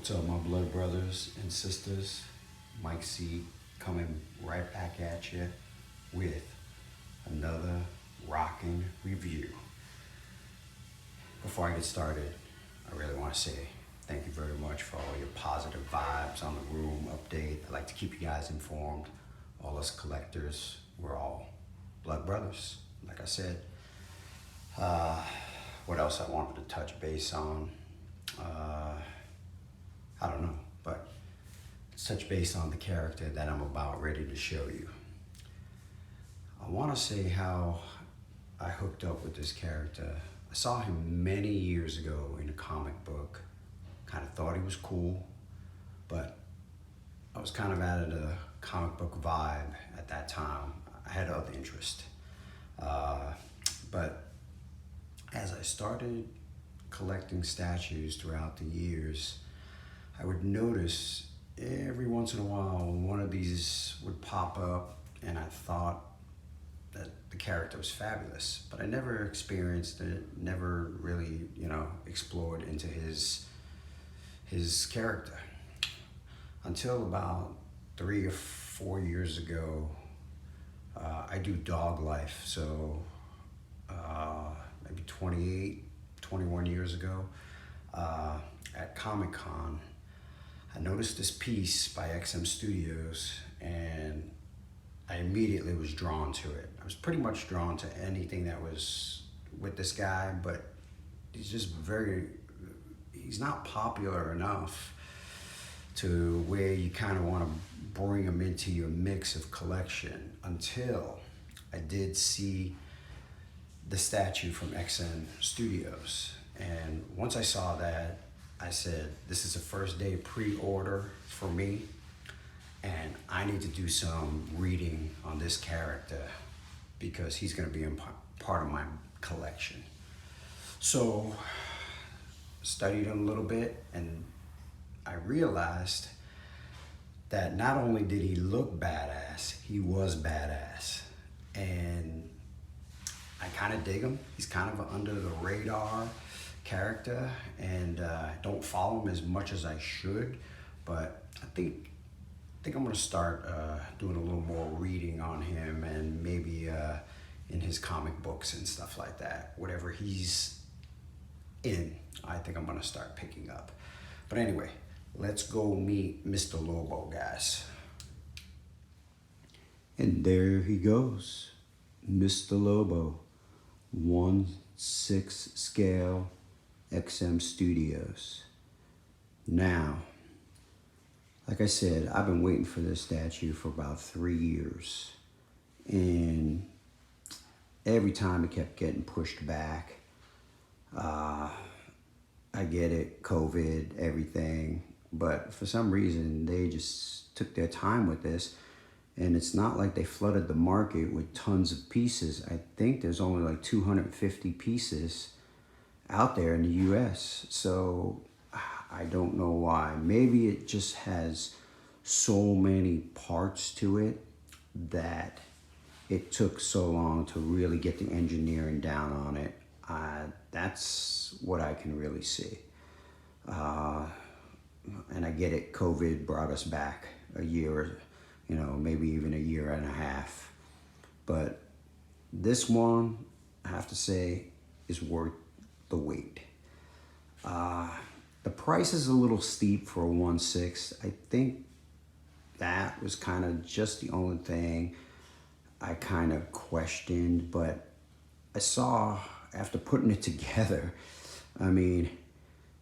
What's up, my blood brothers and sisters? Mike C coming right back at you with another rocking review. Before I get started, I really want to say thank you very much for all your positive vibes on the room update. I like to keep you guys informed. All us collectors, we're all blood brothers, like I said. What else I wanted to touch base on? I don't know, but let's touch base on the character that I'm about ready to show you. I want to say how I hooked up with this character. I saw him many years ago in a comic book. Kind of thought he was cool, but I was kind of out of the comic book vibe at that time. I had other interest. But as I started collecting statues throughout the years, I would notice every once in a while one of these would pop up and I thought that the character was fabulous, but I never experienced it, never really, explored into his character until about 3 or 4 years ago. I do dog life, so maybe 28, 21 years ago at Comic-Con, I noticed this piece by XM Studios and I immediately was drawn to it. I was pretty much drawn to anything that was with this guy, but he's not popular enough to where you kind of want to bring him into your mix of collection until I did see the statue from XM Studios. And once I saw that, I said, this is a first day pre-order for me, and I need to do some reading on this character because he's going to be in part of my collection. So studied him a little bit, and I realized that not only did he look badass, he was badass. And I kind of dig him. He's kind of an under the radar character, and don't follow him as much as I should, but I think I'm gonna start doing a little more reading on him, and maybe in his comic books and stuff like that. Whatever he's in, I think I'm gonna start picking up. But anyway, let's go meet Mr. Lobo, guys. And there he goes, Mr. Lobo, 1/6 scale, XM Studios. Now, like I said, I've been waiting for this statue for about 3 years, and every time it kept getting pushed back. I get it, COVID, everything, but for some reason they just took their time with this, and it's not like they flooded the market with tons of pieces. I think there's only like 250 pieces out there in the US, so I don't know why. Maybe it just has so many parts to it that it took so long to really get the engineering down on it. That's what I can really see. And I get it, COVID brought us back a year, maybe even a year and a half. But this one, I have to say, is worth the wait. The price is a little steep for a 1/6. I think that was kind of just the only thing I kind of questioned, but I saw after putting it together, I mean,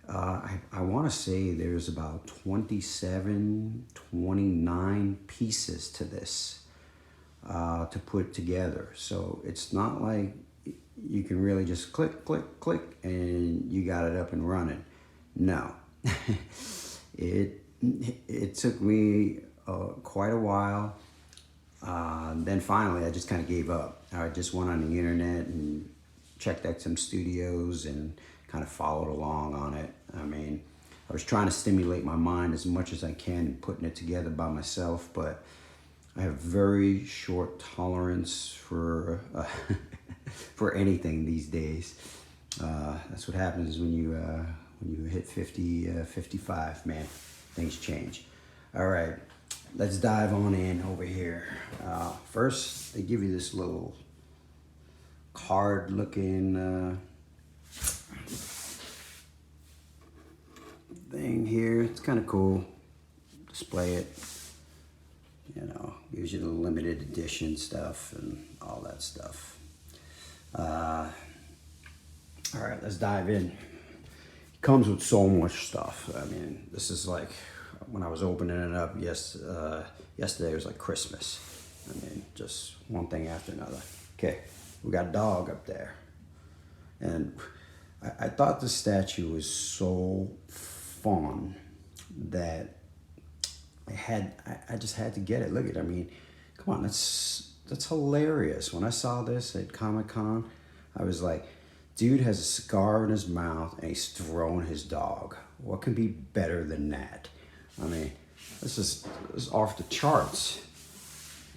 I want to say there's about 27, 29 pieces to this to put together. So it's not like you can really just click, click, click, and you got it up and running. No, it took me quite a while. Then finally, I just kind of gave up. I just went on the internet and checked XM Studios and kind of followed along on it. I mean, I was trying to stimulate my mind as much as I can, putting it together by myself, but I have very short tolerance for for anything these days. That's what happens when when you hit 50, 55, man, things change. All right, let's dive on in over here. First, they give you this little card looking thing here. It's kind of cool. Display it. You know, gives you the limited edition stuff and all that stuff. All right, let's dive in. It comes with so much stuff. I mean, this is like when I was opening it up yesterday, it was like Christmas. I mean, just one thing after another. Okay, we got a dog up there. And I thought the statue was so fun that I just had to get it. Look at it. I mean, come on, that's hilarious. When I saw this at Comic-Con, I was like, dude has a cigar in his mouth and he's throwing his dog. What can be better than that? I mean, this is off the charts.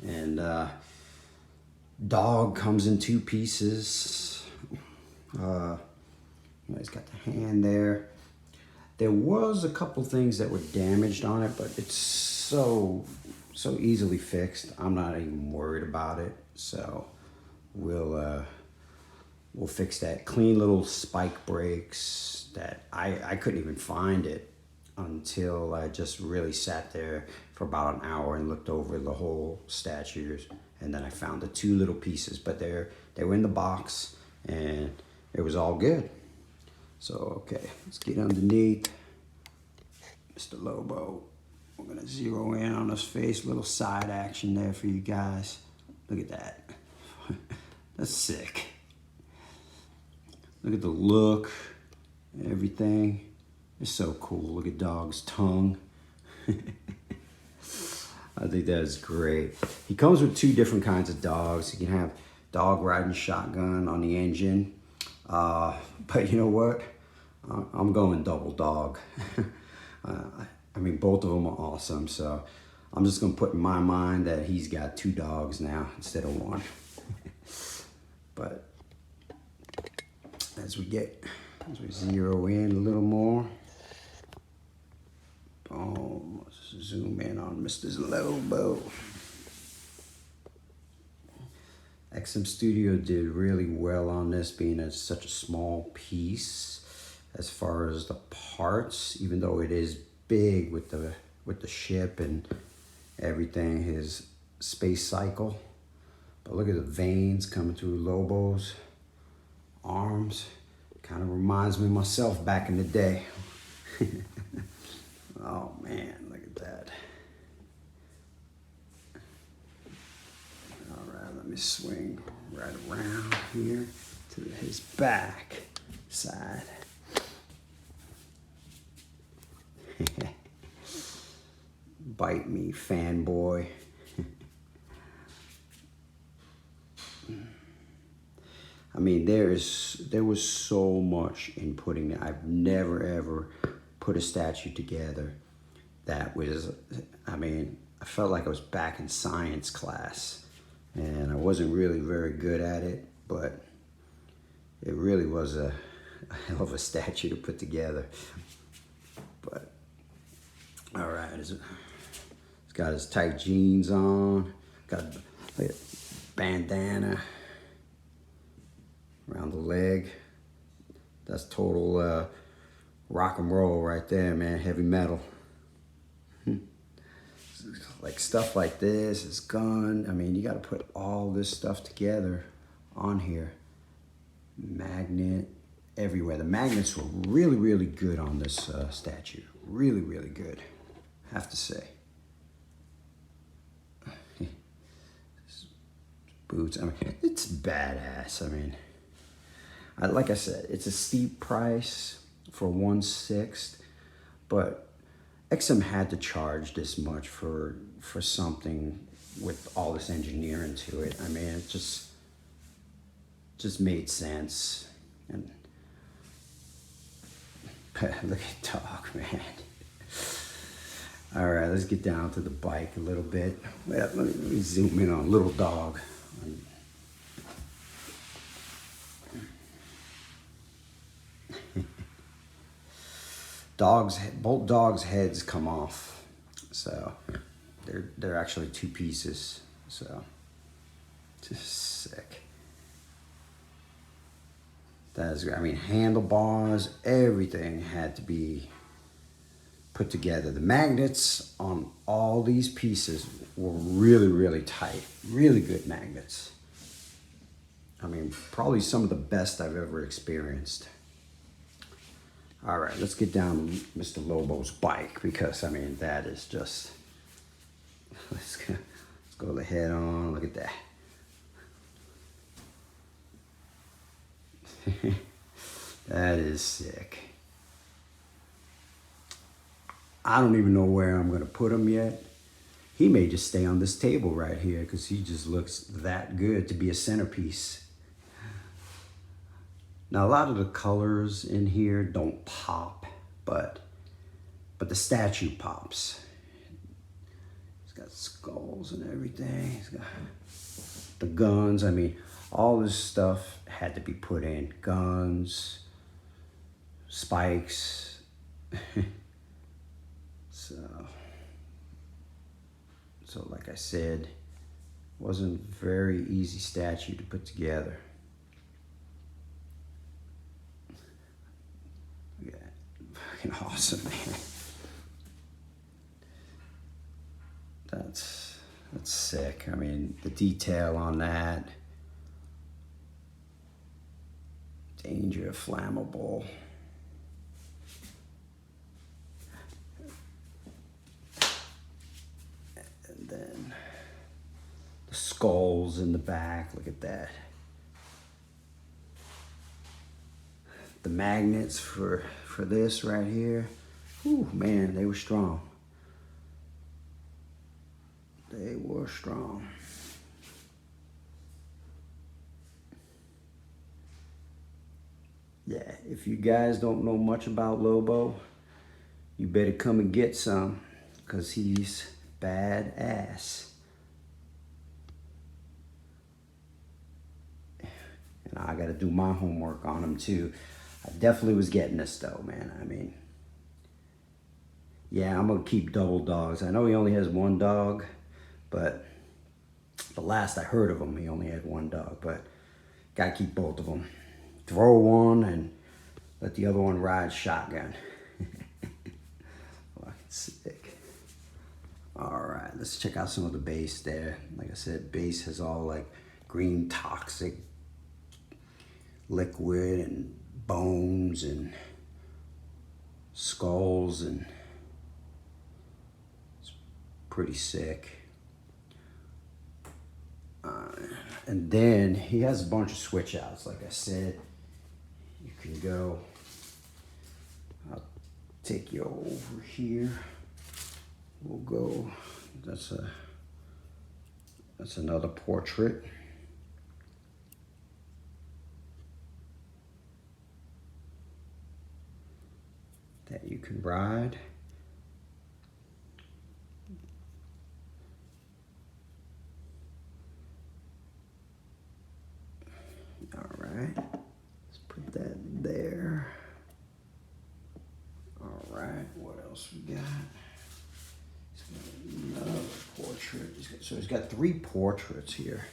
And dog comes in 2 pieces. He's got the hand there. There was a couple things that were damaged on it, but it's so easily fixed. I'm not even worried about it. So we'll fix that. Clean little spike brakes that I couldn't even find it until I just really sat there for about an hour and looked over the whole statues, and then I found the 2 little pieces. But they were in the box and it was all good. So, okay, let's get underneath Mr. Lobo. We're gonna zero in on his face. Little side action there for you guys. Look at that. That's sick. Look at the look, everything. It's so cool. Look at dog's tongue. I think that is great. He comes with 2 different kinds of dogs. You can have dog riding shotgun on the engine. But you know what? I'm going double dog. I mean, both of them are awesome. So I'm just going to put in my mind that he's got 2 dogs now instead of 1. But as we zero in a little more. Boom. Let's zoom in on Mr. Lobo. XM Studio did really well on this, being such a small piece as far as the parts, even though it is big with the ship and everything, his space cycle. But look at the veins coming through Lobo's arms. Kind of reminds me of myself back in the day. Oh man, look at that. All right, let me swing right around here to his back side. Bite me, fanboy. I mean, there was so much in putting it. I've never ever put a statue together that was, I mean, I felt like I was back in science class, and I wasn't really very good at it, but it really was a hell of a statue to put together. But all right, it's got his tight jeans on, got a bandana around the leg. That's total rock and roll right there, man. Heavy metal. Like stuff like this, his gun. I mean, you got to put all this stuff together on here. Magnet everywhere. The magnets were really, really good on this statue. Really, really good, I have to say. Boots. I mean, it's badass. I mean, like I said, it's a steep price for 1/6, but XM had to charge this much for something with all this engineering to it. I mean, it just made sense. And look at dog, man. All right, let's get down to the bike a little bit. Let me zoom in on little dog. both dogs' heads come off, so they're actually two pieces. So just sick. I mean, handlebars, everything had to be put together. The magnets on all these pieces were really, really tight. Really good magnets. I mean, probably some of the best I've ever experienced. All right, let's get down to Mr. Lobo's bike, because, I mean, that is just... Let's go the head on. Look at that. That is sick. I don't even know where I'm going to put him yet. He may just stay on this table right here because he just looks that good to be a centerpiece. Now, a lot of the colors in here don't pop, but the statue pops. He's got skulls and everything. He's got the guns. I mean, all this stuff had to be put in. Guns, spikes. So like I said, wasn't a very easy statue to put together. Yeah, fucking awesome, man. That's sick. I mean, the detail on that. Danger, flammable. And then the skulls in the back. Look at that. The magnets for this right here. Ooh, man, they were strong. They were strong. Yeah, if you guys don't know much about Lobo, you better come and get some, because he's badass. And I got to do my homework on him too. I definitely was getting this though, man. I mean, yeah, I'm going to keep double dogs. I know he only has one dog, but the last I heard of him, he only had one dog, but got to keep both of them. Throw one and let the other one ride shotgun. Fucking sick. All right, let's check out some of the base there. Like I said, base has all like green toxic liquid and bones and skulls, and it's pretty sick. And then he has a bunch of switch outs, like I said. You can go, I'll take you over here. We'll go, that's another portrait. That you can ride. All right, let's put that there. All right, what else we got? He's got another portrait. He's got 3 portraits here.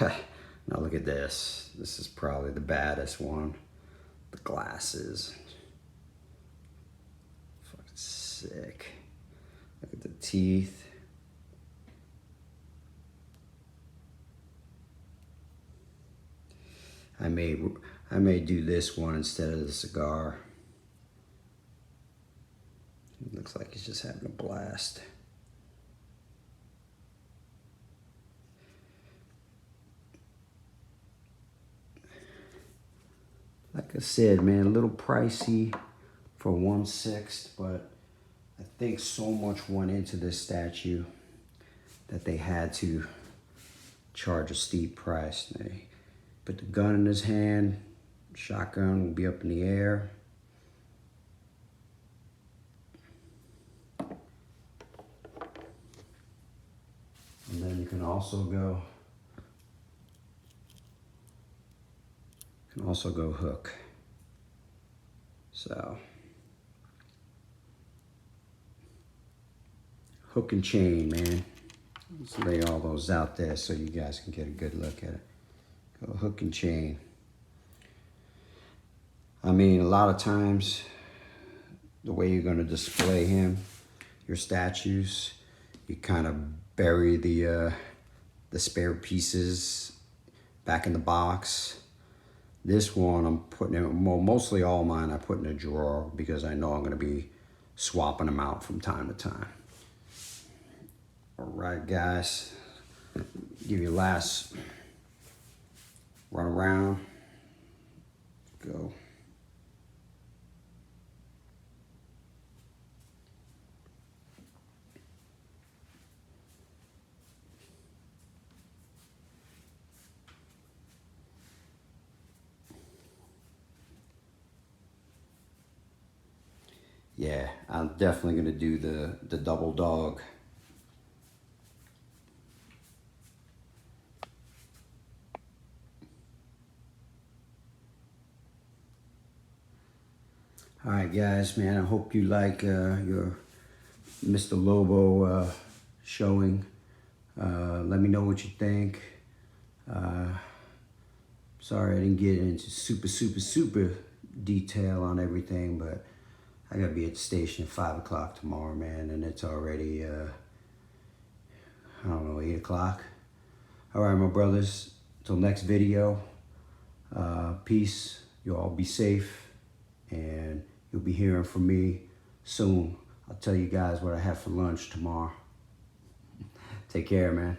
Now look at this. This is probably the baddest one. The glasses. Fucking sick. Look at the teeth. I may do this one instead of the cigar. It looks like he's just having a blast. Like I said, man, a little pricey for 1/6, but I think so much went into this statue that they had to charge a steep price. They put the gun in his hand, shotgun will be up in the air. And then you can also go hook. So hook and chain, man. Let's lay all those out there so you guys can get a good look at it. Go hook and chain. I mean, a lot of times, the way you're gonna display him, your statues, you kind of bury the spare pieces back in the box. This one I'm putting in, well, mostly all mine I put in a drawer because I know I'm gonna be swapping them out from time to time. All right, guys, give you a last run around. Go. Yeah, I'm definitely gonna do the double dog. All right, guys, man, I hope you like your Mr. Lobo showing. Let me know what you think. Sorry I didn't get into super detail on everything, but I gotta be at the station at 5 o'clock tomorrow, man, and it's already, I don't know, 8 o'clock. All right, my brothers, till next video, peace. You all be safe, and you'll be hearing from me soon. I'll tell you guys what I have for lunch tomorrow. Take care, man.